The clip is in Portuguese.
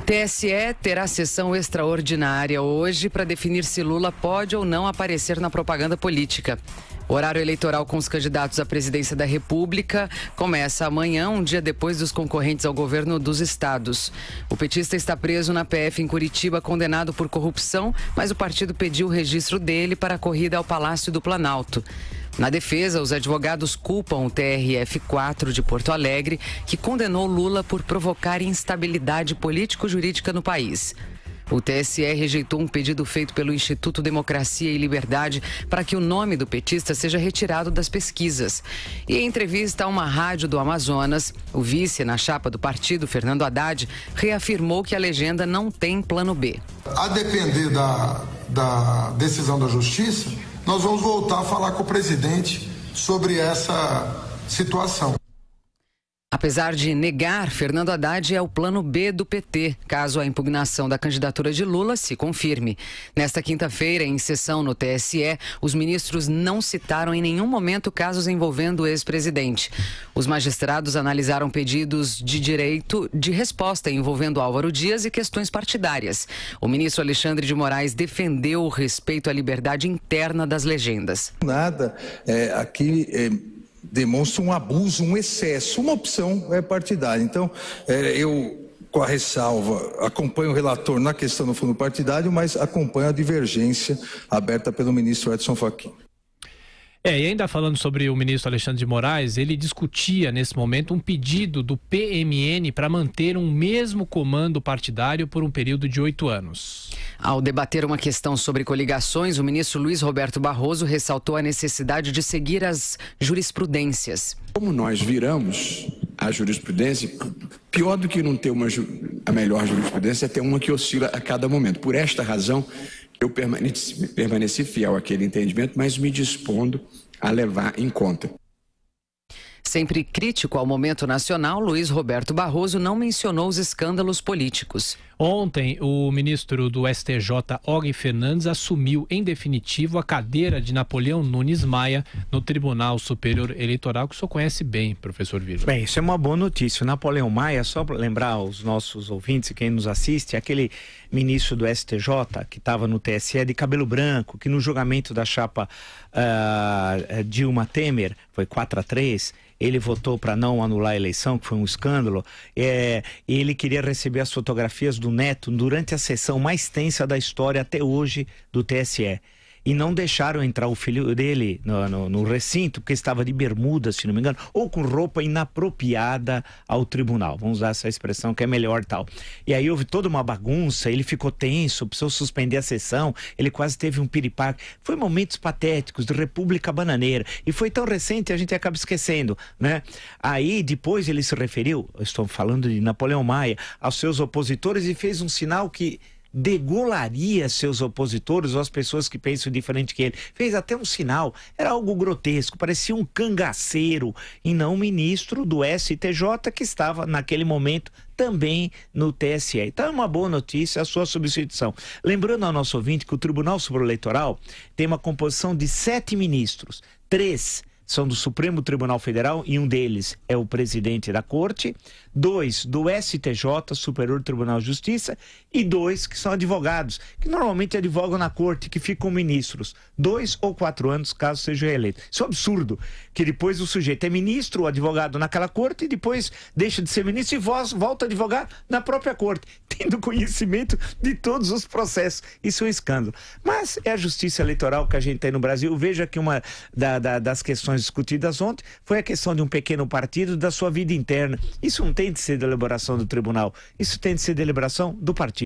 TSE terá sessão extraordinária hoje para definir se Lula pode ou não aparecer na propaganda política. O horário eleitoral com os candidatos à presidência da República começa amanhã, um dia depois dos concorrentes ao governo dos estados. O petista está preso na PF em Curitiba, condenado por corrupção, mas o partido pediu o registro dele para a corrida ao Palácio do Planalto. Na defesa, os advogados culpam o TRF4 de Porto Alegre, que condenou Lula por provocar instabilidade político-jurídica no país. O TSE rejeitou um pedido feito pelo Instituto Democracia e Liberdade para que o nome do petista seja retirado das pesquisas. E em entrevista a uma rádio do Amazonas, o vice na chapa do partido, Fernando Haddad, reafirmou que a legenda não tem plano B. A depender da decisão da Justiça, nós vamos voltar a falar com o presidente sobre essa situação. Apesar de negar, Fernando Haddad é o plano B do PT, caso a impugnação da candidatura de Lula se confirme. Nesta quinta-feira, em sessão no TSE, os ministros não citaram em nenhum momento casos envolvendo o ex-presidente. Os magistrados analisaram pedidos de direito de resposta envolvendo Álvaro Dias e questões partidárias. O ministro Alexandre de Moraes defendeu o respeito à liberdade interna das legendas. Nada demonstra um abuso, um excesso, uma opção partidária. Então, eu, com a ressalva, acompanho o relator na questão do fundo partidário, mas acompanho a divergência aberta pelo ministro Edson Fachin. E ainda falando sobre o ministro Alexandre de Moraes, ele discutia nesse momento um pedido do PMN para manter um mesmo comando partidário por um período de 8 anos. Ao debater uma questão sobre coligações, o ministro Luiz Roberto Barroso ressaltou a necessidade de seguir as jurisprudências. Como nós viramos a jurisprudência, pior do que não ter a melhor jurisprudência é ter uma que oscila a cada momento. Por esta razão, eu permaneci fiel àquele entendimento, mas me dispondo a levar em conta. Sempre crítico ao momento nacional, Luiz Roberto Barroso não mencionou os escândalos políticos. Ontem, o ministro do STJ, Og Fernandes, assumiu em definitivo a cadeira de Napoleão Nunes Maia no Tribunal Superior Eleitoral, que o senhor conhece bem, professor Vila. Bem, isso é uma boa notícia. O Napoleão Maia, só para lembrar aos nossos ouvintes e quem nos assiste, é aquele ministro do STJ que estava no TSE de cabelo branco, que no julgamento da chapa Dilma Temer, foi 4-3, ele votou para não anular a eleição, que foi um escândalo. Ele queria receber as fotografias do neto durante a sessão mais tensa da história até hoje do TSE. E não deixaram entrar o filho dele no recinto, porque estava de bermuda, se não me engano, ou com roupa inapropriada ao tribunal. Vamos usar essa expressão que é melhor tal. E aí houve toda uma bagunça, ele ficou tenso, precisou suspender a sessão, ele quase teve um piripaque. Foi momentos patéticos de República Bananeira. E foi tão recente, a gente acaba esquecendo, né? Aí depois ele se referiu, eu estou falando de Napoleão Maia, aos seus opositores e fez um sinal que degolaria seus opositores ou as pessoas que pensam diferente que ele. Fez até um sinal, era algo grotesco, parecia um cangaceiro e não um ministro do STJ que estava naquele momento também no TSE. Então é uma boa notícia a sua substituição. Lembrando ao nosso ouvinte que o Tribunal Superior Eleitoral tem uma composição de 7 ministros, 3 são do Supremo Tribunal Federal e um deles é o presidente da Corte, 2 do STJ, Superior Tribunal de Justiça, e 2 que são advogados, que normalmente advogam na Corte, que ficam ministros 2 ou 4 anos, caso seja reeleito. Isso é um absurdo, que depois o sujeito é ministro ou advogado naquela Corte e depois deixa de ser ministro e volta a advogar na própria Corte, tendo conhecimento de todos os processos. Isso é um escândalo. Mas é a justiça eleitoral que a gente tem no Brasil. Veja que uma das questões discutidas ontem foi a questão de um pequeno partido, da sua vida interna. Isso não tem de ser deliberação do tribunal, isso tem de ser deliberação do partido.